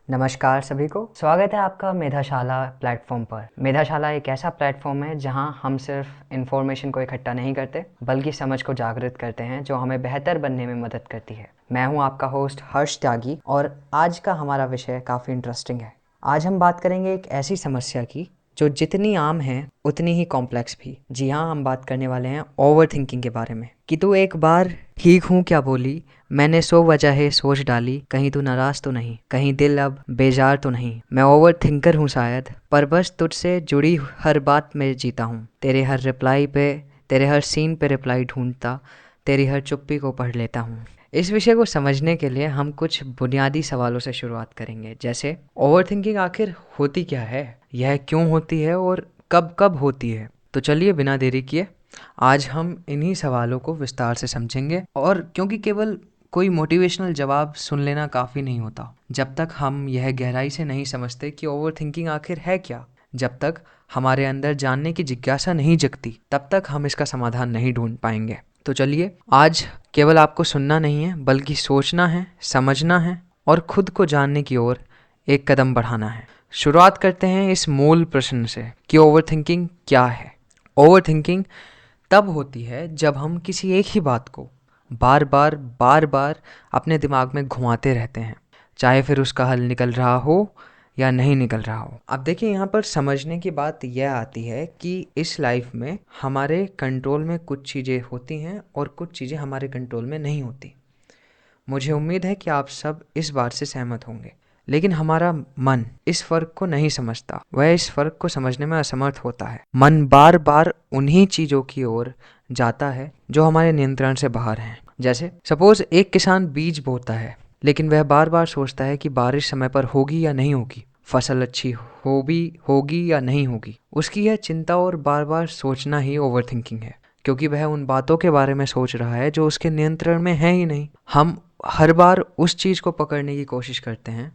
नमस्कार सभी को, स्वागत है आपका मेधाशाला प्लेटफॉर्म पर। मेधाशाला एक ऐसा प्लेटफॉर्म है जहां हम सिर्फ इन्फॉर्मेशन को इकट्ठा नहीं करते बल्कि समझ को जागृत करते हैं, जो हमें बेहतर बनने में मदद करती है। मैं हूं आपका होस्ट हर्ष त्यागी और आज का हमारा विषय काफ़ी इंटरेस्टिंग है। आज हम बात करेंगे एक ऐसी समस्या की जो जितनी आम है उतनी ही कॉम्प्लेक्स भी। जी हाँ, हम बात करने वाले हैं ओवर थिंकिंग के बारे में। कि तू एक बार ठीक हूँ क्या बोली, मैंने 100 वजहें सोच डाली, कहीं तू नाराज तो नहीं, कहीं दिल अब बेजार तो नहीं। मैं ओवर थिंकर हूँ शायद, पर बस तुझसे जुड़ी हर बात में जीता हूँ। तेरे हर रिप्लाई पे, तेरे हर सीन पे रिप्लाई ढूंढता, तेरी हर चुप्पी को पढ़ लेता हूँ। इस विषय को समझने के लिए हम कुछ बुनियादी सवालों से शुरुआत करेंगे, जैसे ओवर थिंकिंग आखिर होती क्या है, यह क्यों होती है और कब कब होती है। तो चलिए बिना देरी किए आज हम इन्हीं सवालों को विस्तार से समझेंगे। और क्योंकि केवल कोई मोटिवेशनल जवाब सुन लेना काफ़ी नहीं होता, जब तक हम यह गहराई से नहीं समझते कि ओवर थिंकिंग आखिर है क्या, जब तक हमारे अंदर जानने की जिज्ञासा नहीं जगती, तब तक हम इसका समाधान नहीं ढूंढ पाएंगे। तो चलिए, आज केवल आपको सुनना नहीं है बल्कि सोचना है, समझना है और खुद को जानने की ओर एक कदम बढ़ाना है। शुरुआत करते हैं इस मूल प्रश्न से कि ओवर थिंकिंग क्या है। ओवर थिंकिंग तब होती है जब हम किसी एक ही बात को बार बार अपने दिमाग में घुमाते रहते हैं, चाहे फिर उसका हल निकल रहा हो या नहीं निकल रहा हो। अब देखिए, यहाँ पर समझने की बात यह आती है कि इस लाइफ में हमारे कंट्रोल में कुछ चीज़ें होती हैं और कुछ चीज़ें हमारे कंट्रोल में नहीं होती। मुझे उम्मीद है कि आप सब इस बात से सहमत होंगे, लेकिन हमारा मन इस फर्क को नहीं समझता। वह इस फर्क को समझने में असमर्थ होता है। मन बार बार उन्हीं चीज़ों की ओर जाता है जो हमारे नियंत्रण से बाहर हैं। जैसे सपोज एक किसान बीज बोता है, लेकिन वह बार बार सोचता है कि बारिश समय पर होगी या नहीं होगी, फसल अच्छी होगी या नहीं होगी। उसकी यह चिंता और बार बार सोचना ही ओवर थिंकिंग है, क्योंकि वह उन बातों के बारे में सोच रहा है जो उसके नियंत्रण में है ही नहीं। हम हर बार उस चीज़ को पकड़ने की कोशिश करते हैं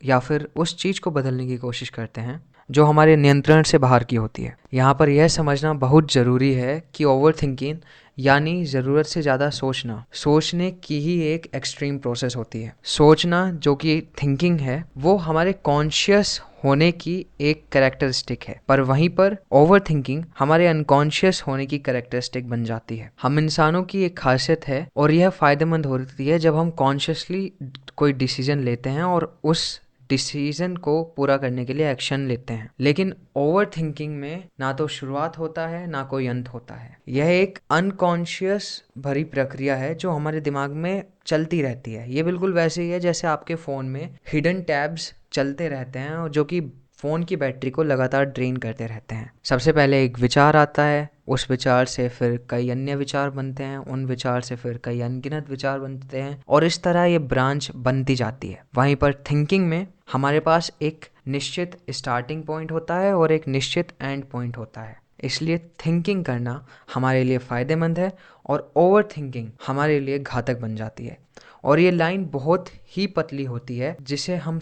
या फिर उस चीज़ को बदलने की कोशिश करते हैं जो हमारे नियंत्रण से बाहर की होती है। यहाँ पर यह समझना बहुत ज़रूरी है कि ओवर थिंकिंग यानी ज़रूरत से ज़्यादा सोचना, सोचने की ही एक एक्सट्रीम प्रोसेस होती है। सोचना जो कि थिंकिंग है, वो हमारे कॉन्शियस होने की एक कैरेक्टरिस्टिक है, पर वहीं पर ओवर थिंकिंग हमारे अनकॉन्शियस होने की कैरेक्टरिस्टिक बन जाती है। हम इंसानों की एक खासियत है और यह फ़ायदेमंद होती है जब हम कॉन्शियसली कोई डिसीजन लेते हैं और उस डिसीजन को पूरा करने के लिए एक्शन लेते हैं। लेकिन ओवर थिंकिंग में ना तो शुरुआत होता है ना कोई अंत होता है। यह एक अनकॉन्शियस भरी प्रक्रिया है जो हमारे दिमाग में चलती रहती है। ये बिल्कुल वैसे ही है जैसे आपके फ़ोन में हिडन टैब्स चलते रहते हैं और जो कि फ़ोन की बैटरी को लगातार ड्रेन करते रहते हैं। सबसे पहले एक विचार आता है, उस विचार से फिर कई अन्य विचार बनते हैं, उन विचार से फिर कई अनगिनत विचार बनते हैं और इस तरह ये ब्रांच बनती जाती है। वहीं पर थिंकिंग में हमारे पास एक निश्चित स्टार्टिंग पॉइंट होता है और एक निश्चित एंड पॉइंट होता है। इसलिए थिंकिंग करना हमारे लिए फ़ायदेमंद है और ओवर थिंकिंग हमारे लिए घातक बन जाती है। और ये लाइन बहुत ही पतली होती है जिसे हम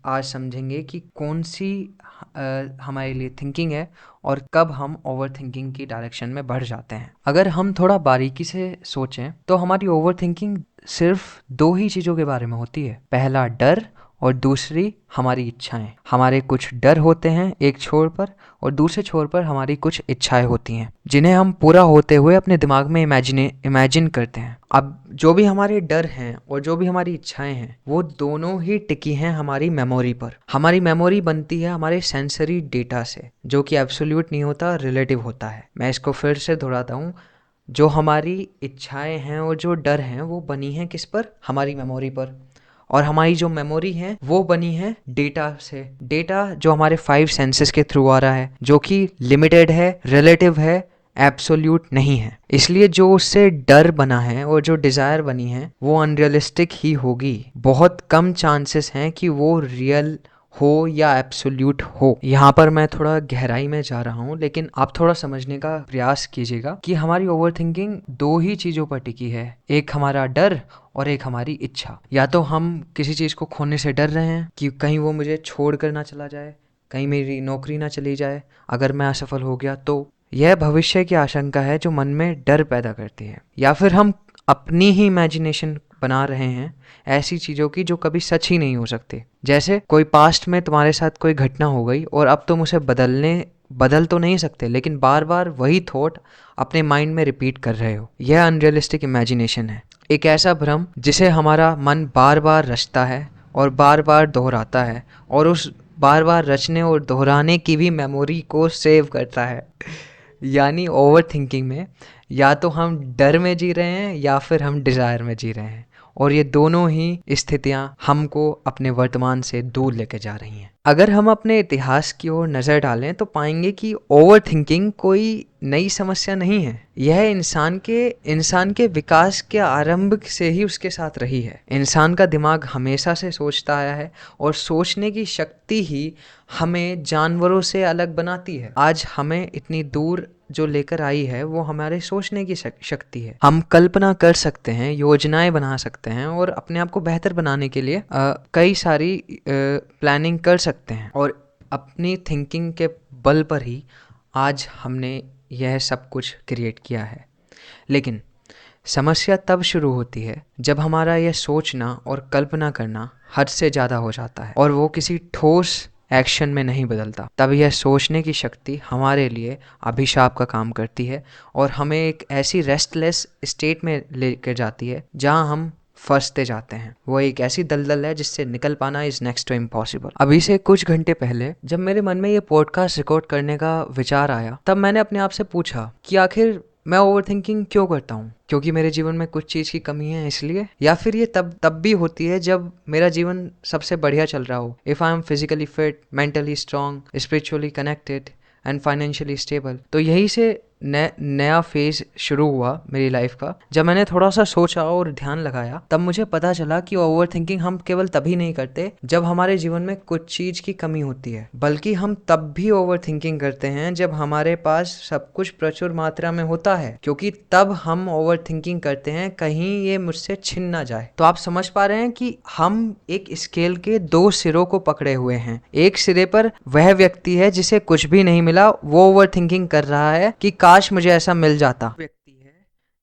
आज समझेंगे कि कौन सी हमारे लिए थिंकिंग है और कब हम ओवर थिंकिंग की डायरेक्शन में बढ़ जाते हैं। अगर हम थोड़ा बारीकी से सोचें तो हमारी ओवर थिंकिंग सिर्फ दो ही चीज़ों के बारे में होती है। पहला डर और दूसरी हमारी इच्छाएं। हमारे कुछ डर होते हैं एक छोर पर और दूसरे छोर पर हमारी कुछ इच्छाएं होती हैं जिन्हें हम पूरा होते हुए अपने दिमाग में इमेजिन करते हैं। अब जो भी हमारे डर हैं और जो भी हमारी इच्छाएं हैं, वो दोनों ही टिकी हैं हमारी मेमोरी पर। हमारी मेमोरी बनती है हमारे सेंसरी डेटा से, जो कि एब्सोल्यूट नहीं होता, रिलेटिव होता है। मैं इसको फिर से दोहराता हूँ, जो हमारी इच्छाएं हैं और जो डर हैं वो बनी हैं किस पर? हमारी मेमोरी पर। और हमारी जो मेमोरी है वो बनी है डेटा से। डेटा जो हमारे 5 सेंसेस के थ्रू आ रहा है, जो कि लिमिटेड है, रिलेटिव है, एब्सोल्यूट नहीं है। इसलिए जो उससे डर बना है और जो डिज़ायर बनी है वो अनरियलिस्टिक ही होगी। बहुत कम चांसेस हैं कि वो रियल हो या एब्सोल्यूट हो। यहाँ पर मैं थोड़ा गहराई में जा रहा हूँ, लेकिन आप थोड़ा समझने का प्रयास कीजिएगा कि हमारी ओवरथिंकिंग दो ही चीज़ों पर टिकी है, एक हमारा डर और एक हमारी इच्छा। या तो हम किसी चीज़ को खोने से डर रहे हैं कि कहीं वो मुझे छोड़ कर ना चला जाए, कहीं मेरी नौकरी ना चली जाए अगर मैं असफल हो गया तो। यह भविष्य की आशंका है जो मन में डर पैदा करती है। या फिर हम अपनी ही इमेजिनेशन बना रहे हैं ऐसी चीज़ों की जो कभी सच ही नहीं हो सकती। जैसे कोई पास्ट में तुम्हारे साथ कोई घटना हो गई और अब तुम उसे बदल तो नहीं सकते, लेकिन बार बार वही थॉट अपने माइंड में रिपीट कर रहे हो। यह अनरियलिस्टिक इमेजिनेशन है, एक ऐसा भ्रम जिसे हमारा मन बार बार रचता है और बार बार दोहराता है, और उस बार बार रचने और दोहराने की भी मेमोरी को सेव करता है। यानी ओवर थिंकिंग में या तो हम डर में जी रहे हैं या फिर हम डिज़ायर में जी रहे हैं, और ये दोनों ही स्थितियाँ हमको अपने वर्तमान से दूर लेके जा रही हैं। अगर हम अपने इतिहास की ओर नज़र डालें तो पाएंगे कि ओवर थिंकिंग कोई नई समस्या नहीं है। यह इंसान के विकास के आरंभ से ही उसके साथ रही है। इंसान का दिमाग हमेशा से सोचता आया है, और सोचने की शक्ति ही हमें जानवरों से अलग बनाती है। आज हमें इतनी दूर जो लेकर आई है वो हमारे सोचने की शक्ति है। हम कल्पना कर सकते हैं, योजनाएं बना सकते हैं, और अपने आप को बेहतर बनाने के लिए कई सारी प्लानिंग कर सकते हैं, और अपनी थिंकिंग के बल पर ही आज हमने यह सब कुछ क्रिएट किया है। लेकिन समस्या तब शुरू होती है जब हमारा यह सोचना और कल्पना करना हद से ज़्यादा हो जाता है और वो किसी ठोस एक्शन में नहीं बदलता। तब यह सोचने की शक्ति हमारे लिए अभिशाप का काम करती है और हमें एक ऐसी रेस्टलेस स्टेट में लेकर जाती है जहां हम फंसते जाते हैं। वो एक ऐसी दलदल है जिससे निकल पाना इज नेक्स्ट टू इम्पॉसिबल। अभी से कुछ घंटे पहले जब मेरे मन में ये पॉडकास्ट रिकॉर्ड करने का विचार आया, तब मैंने अपने आप से पूछा कि आखिर मैं ओवरथिंकिंग क्यों करता हूँ? क्योंकि मेरे जीवन में कुछ चीज़ की कमी है इसलिए, या फिर ये तब भी होती है जब मेरा जीवन सबसे बढ़िया चल रहा हो। If I am physically fit, mentally strong, spiritually connected and financially stable. तो यही से नया फेज शुरू हुआ मेरी लाइफ का। जब मैंने थोड़ा सा सोचा और ध्यान लगाया, तब मुझे पता चला कि ओवर थिंकिंग हम केवल तभी नहीं करते जब हमारे जीवन में कुछ चीज की कमी होती है, बल्कि हम तब भी ओवर थिंकिंग करते हैं जब हमारे पास सब कुछ प्रचुर मात्रा में होता है, क्योंकि तब हम ओवर थिंकिंग करते हैं कहीं ये मुझसे छिन ना जाए। तो आप समझ पा रहे हैं कि हम एक स्केल के दो सिरों को पकड़े हुए हैं। एक सिरे पर वह व्यक्ति है जिसे कुछ भी नहीं मिला, वो ओवर थिंकिंग कर रहा है कि काश मुझे ऐसा मिल जाता। व्यक्ति है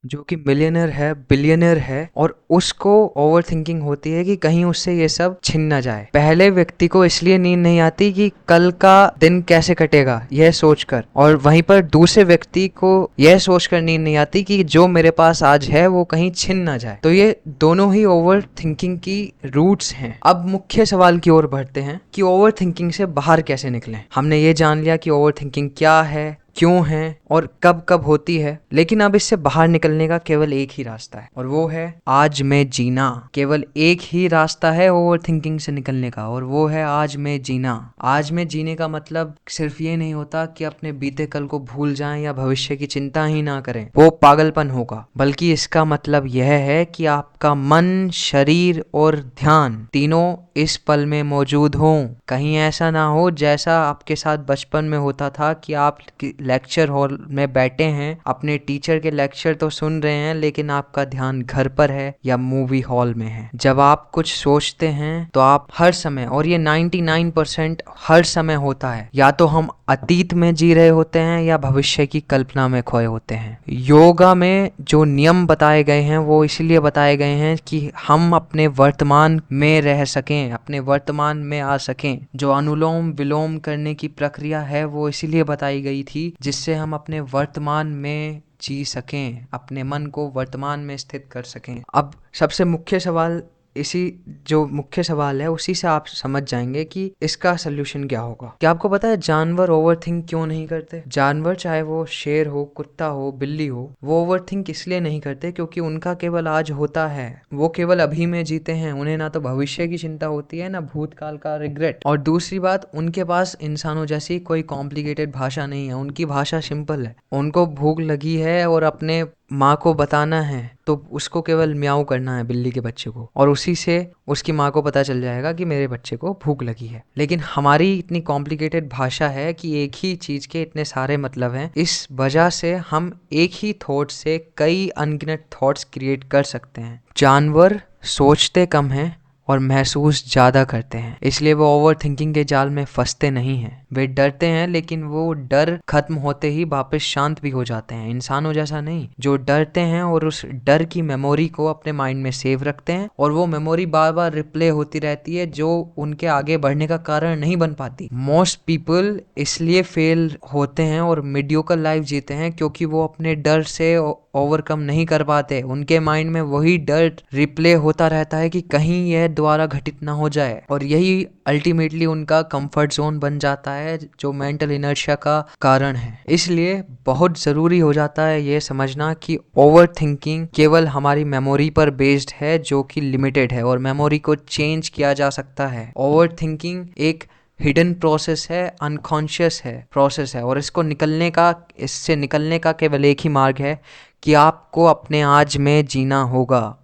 जो कि मिलियनर है, बिलियनर है, और उसको ओवर थिंकिंग होती है कि कहीं उससे ये सब छिन ना जाए। पहले व्यक्ति को इसलिए नींद नहीं आती कि कल का दिन कैसे कटेगा यह सोचकर, और वहीं पर दूसरे व्यक्ति को यह सोचकर नींद नहीं आती कि जो मेरे पास आज है वो कहीं छिन ना जाए। तो ये दोनों ही ओवर थिंकिंग की रूट्स हैं। अब मुख्य सवाल की ओर बढ़ते हैं कि ओवर थिंकिंग से बाहर कैसे निकलें। हमने ये जान लिया कि ओवर थिंकिंग क्या है, क्यों है और कब कब होती है, लेकिन अब इससे बाहर निकलने का केवल एक ही रास्ता है, और वो है आज में जीना। केवल एक ही रास्ता है ओवर थिंकिंग से निकलने का, और वो है आज में जीना। आज में जीने का मतलब सिर्फ ये नहीं होता कि अपने बीते कल को भूल जाएं या भविष्य की चिंता ही ना करें, वो पागलपन होगा। बल्कि इसका मतलब यह है कि आपका मन, शरीर और ध्यान तीनों इस पल में मौजूद हों। कहीं ऐसा ना हो जैसा आपके साथ बचपन में होता था कि आप लेक्चर हॉल में बैठे हैं, अपने टीचर के लेक्चर तो सुन रहे हैं, लेकिन आपका ध्यान घर पर है या मूवी हॉल में है। जब आप कुछ सोचते हैं तो आप हर समय, और ये 99% हर समय होता है, या तो हम अतीत में जी रहे होते हैं या भविष्य की कल्पना में खोए होते हैं। योगा में जो नियम बताए गए हैं वो इसलिए बताए गए हैं कि हम अपने वर्तमान में रह सकें, अपने वर्तमान में आ सकें। जो अनुलोम विलोम करने की प्रक्रिया है वो इसलिए बताई गई थी जिससे हम अपने वर्तमान में जी सकें, अपने मन को वर्तमान में स्थित कर सकें। अब सबसे मुख्य सवाल, इसी जो मुख्य सवाल है उसी से आप समझ जाएंगे कि इसका सल्यूशन क्या होगा। क्या आपको पता है जानवर ओवरथिंक क्यों नहीं करते? जानवर, चाहे वो शेर हो, कुत्ता हो, बिल्ली हो, वो ओवरथिंक इसलिए नहीं करते क्योंकि उनका केवल आज होता है। वो केवल अभी में जीते हैं। उन्हें ना तो भविष्य की चिंता होती है, ना भूतकाल का रिग्रेट। और दूसरी बात, उनके पास इंसानों जैसी कोई कॉम्प्लिकेटेड भाषा नहीं है। उनकी भाषा सिंपल है। उनको भूख लगी है और अपने माँ को बताना है तो उसको केवल म्याऊं करना है बिल्ली के बच्चे को, और उसी से उसकी माँ को पता चल जाएगा कि मेरे बच्चे को भूख लगी है। लेकिन हमारी इतनी कॉम्प्लिकेटेड भाषा है कि एक ही चीज के इतने सारे मतलब हैं। इस वजह से हम एक ही थॉट से कई अनगिनत थॉट्स क्रिएट कर सकते हैं। जानवर सोचते कम हैं और महसूस ज़्यादा करते हैं, इसलिए वो ओवर थिंकिंग के जाल में फंसते नहीं हैं। वे डरते हैं लेकिन वो डर खत्म होते ही वापस शांत भी हो जाते हैं, इंसानों जैसा नहीं जो डरते हैं और उस डर की मेमोरी को अपने माइंड में सेव रखते हैं और वो मेमोरी बार बार रिप्ले होती रहती है जो उनके आगे बढ़ने का कारण नहीं बन पाती। मोस्ट पीपल इसलिए फेल होते हैं और मीडियोकर लाइफ जीते हैं क्योंकि वो अपने डर से ओवरकम नहीं कर पाते। उनके माइंड में वही डर रिप्ले होता रहता है कि कहीं यह दोबारा घटित ना हो जाए, और यही अल्टीमेटली उनका कंफर्ट जोन बन जाता है जो मेंटल इनर्शिया का कारण है। इसलिए बहुत ज़रूरी हो जाता है ये समझना कि ओवर थिंकिंग केवल हमारी मेमोरी पर बेस्ड है जो कि लिमिटेड है और मेमोरी को चेंज किया जा सकता है। ओवर थिंकिंग एक हिडन प्रोसेस है, अनकॉन्शियस है प्रोसेस है, और इससे निकलने का केवल एक ही मार्ग है कि आपको अपने आज में जीना होगा,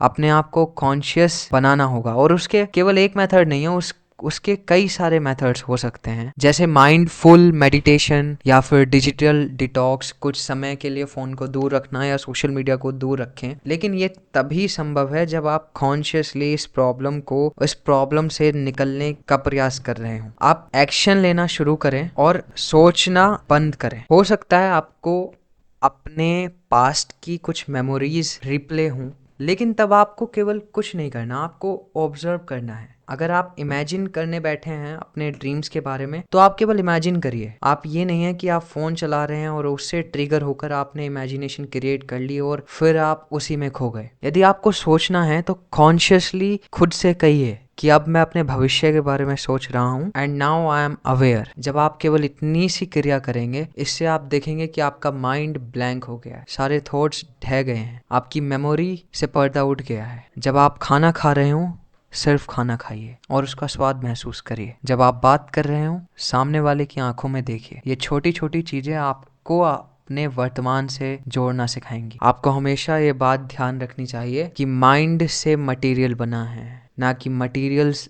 अपने आप को कॉन्शियस बनाना होगा। और उसके केवल एक मेथड नहीं है, उसके कई सारे मेथड्स हो सकते हैं, जैसे माइंडफुल मेडिटेशन या फिर डिजिटल डिटॉक्स, कुछ समय के लिए फ़ोन को दूर रखना या सोशल मीडिया को दूर रखें। लेकिन ये तभी संभव है जब आप कॉन्शियसली इस प्रॉब्लम से निकलने का प्रयास कर रहे हो। आप एक्शन लेना शुरू करें और सोचना बंद करें। हो सकता है आपको अपने पास्ट की कुछ मेमोरीज रिप्ले हों, लेकिन तब आपको केवल कुछ नहीं करना, आपको ऑब्जर्व करना है। अगर आप इमेजिन करने बैठे हैं अपने ड्रीम्स के बारे में, तो आप केवल इमेजिन करिए। आप ये नहीं है कि आप फ़ोन चला रहे हैं और उससे ट्रिगर होकर आपने इमेजिनेशन क्रिएट कर ली और फिर आप उसी में खो गए। यदि आपको सोचना है तो कॉन्शियसली खुद से कहिए कि अब मैं अपने भविष्य के बारे में सोच रहा हूँ and now I am aware. जब आप केवल इतनी सी क्रिया करेंगे, इससे आप देखेंगे कि आपका माइंड ब्लैंक हो गया है, सारे थॉट्स ढह गए हैं, आपकी मेमोरी से पर्दा उठ गया है। जब आप खाना खा रहे हो, सिर्फ खाना खाइए और उसका स्वाद महसूस करिए। जब आप बात कर रहे हो, सामने वाले की आंखों में देखिए। ये छोटी छोटी चीजें आपको अपने वर्तमान से जोड़ना सिखाएंगी। आपको हमेशा ये बात ध्यान रखनी चाहिए कि माइंड से मटेरियल बना है, ना कि मटेरियल्स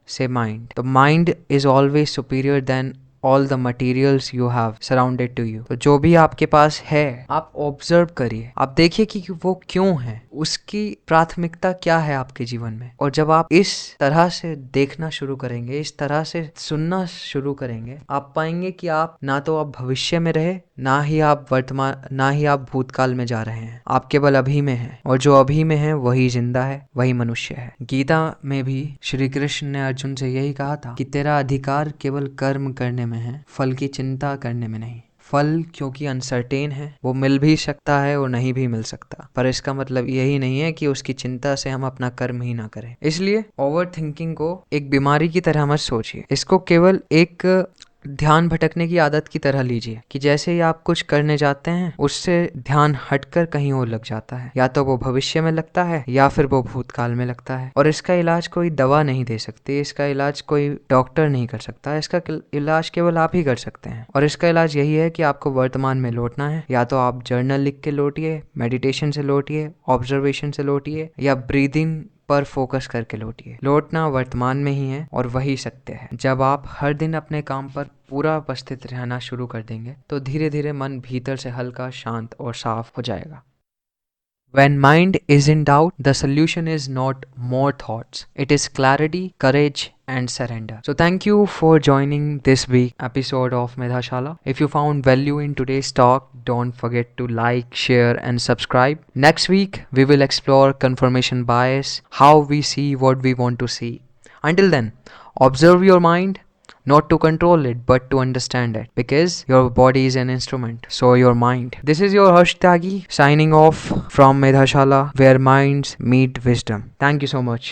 से माइंड। तो mind is always superior than all the materials you have surrounded to you. तो जो भी आपके पास है, आप ऑब्जर्व करिए, आप देखिए कि वो क्यों है, उसकी प्राथमिकता क्या है आपके जीवन में। और जब आप इस तरह से देखना शुरू करेंगे, इस तरह से सुनना शुरू करेंगे, आप पाएंगे कि आप ना तो आप भविष्य में रहे, ना ही आप भूतकाल में जा रहे हैं। आप केवल अभी में हैं, और जो अभी में है वही जिंदा है, वही मनुष्य है। गीता में भी श्री कृष्ण ने अर्जुन से यही कहा था कि तेरा अधिकार केवल कर्म करने में है, फल की चिंता करने में नहीं। फल क्योंकि अनसर्टेन है, वो मिल भी सकता है और नहीं भी मिल सकता, पर इसका मतलब यही नहीं है कि उसकी चिंता से हम अपना कर्म ही ना करें। इसलिए ओवर थिंकिंग को एक बीमारी की तरह मत सोचिए, इसको केवल एक ध्यान भटकने की आदत की तरह लीजिए कि जैसे ही आप कुछ करने जाते हैं, उससे ध्यान हटकर कहीं और लग जाता है, या तो वो भविष्य में लगता है या फिर वो भूतकाल में लगता है। और इसका इलाज कोई दवा नहीं दे सकती, इसका इलाज कोई डॉक्टर नहीं कर सकता, इसका इलाज केवल आप ही कर सकते हैं। और इसका इलाज यही है कि आपको वर्तमान में लौटना है। या तो आप जर्नल लिख के लौटिए, मेडिटेशन से लौटिए, ऑब्जर्वेशन से लौटिए, या ब्रीदिंग पर फोकस करके लौटिए। लौटना वर्तमान में ही है और वही सत्य है। जब आप हर दिन अपने काम पर पूरा उपस्थित रहना शुरू कर देंगे, तो धीरे धीरे मन भीतर से हल्का, शांत और साफ हो जाएगा। When mind is in doubt, the solution is not more thoughts. It is clarity, courage, and surrender. So thank you for joining this week episode of Medhashala. If you found value in today's talk, don't forget to like, share, and subscribe. Next week, we will explore confirmation bias, how we see what we want to see. Until then, observe your mind, not to control it, but to understand it, because your body is an instrument, so your mind. This is your Harsh Tyagi signing off from Medhashala, where minds meet wisdom. Thank you so much.